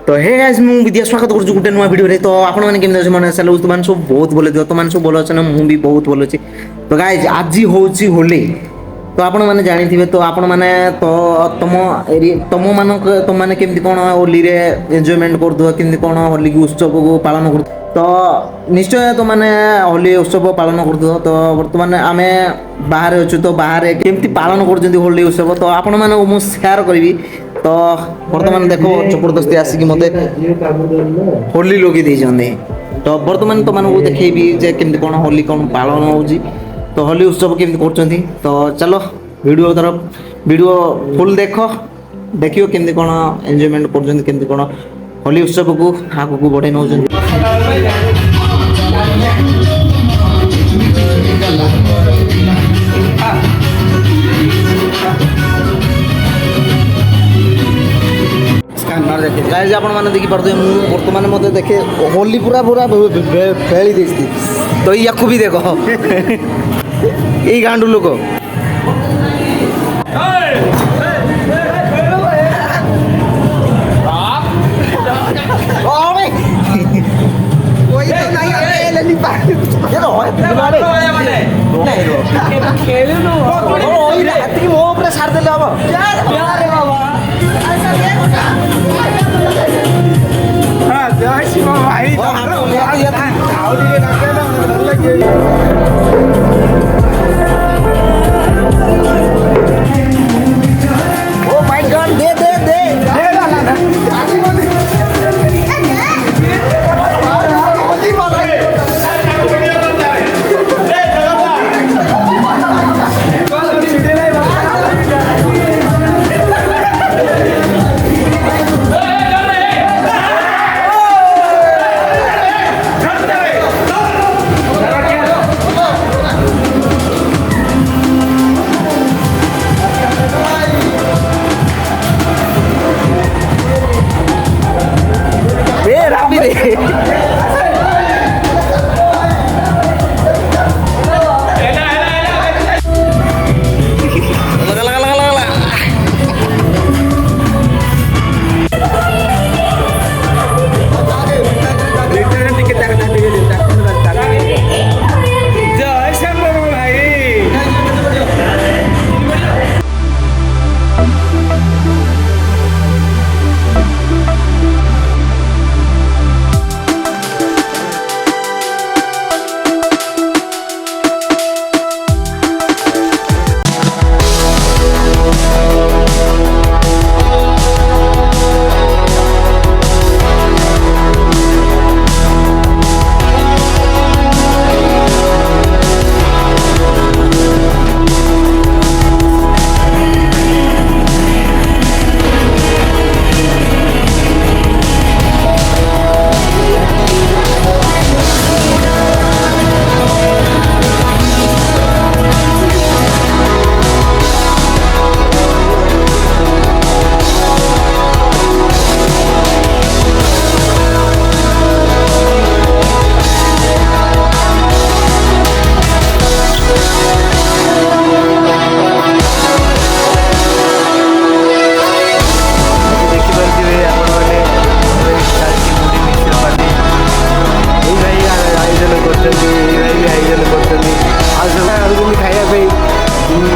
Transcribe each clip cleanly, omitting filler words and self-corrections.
तो hey guys मु विद्या स्वागत करू गुटे नुआ वीडियो रे। तो आपण माने केम जे माने चलो तुमान सब बहुत बोले दियो, तो मान सब बोलो छन, मु भी बहुत बोलो छी। तो गाइस आज होची होली, तो आपण माने जानि थिबे। तो आपण माने तो तम एरिया तम मान तो माने केमति कोन होली रे एन्जॉयमेंट कर दो, केमति कोन होली की उत्सव को पालन कर। तो निश्चय तो माने होली उत्सव पालन कर दो। तो वर्तमान आमे बाहर अछु, तो बाहर केमति पालन कर जंदी होली उत्सव, तो आपण माने मु शेयर करबी। तो बर्तमान देखो जबरदस्ती आसिक मते होली लोगी दी जंदे। तो बर्तमान तो मानू देखेबी जे केमति कोन होली कोन पालन होउजी, तो होली उत्सव केमति करचंती। तो चलो वीडियो तरफ वीडियो फुल देखो, देखियो केमति कोन एन्जॉयमेंट करचंती, केमति कोन होली उत्सव को आगु को बढ़े नउचंती। गाइस आपण माने देखि परदे मु वर्तमान मते देखे होली पूरा पूरा फेली देस्ती। तो याकू भी देखो ए गांडू लोक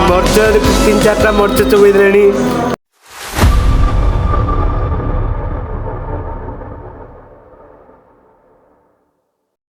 मर्च 3-4टा मर्च चुगई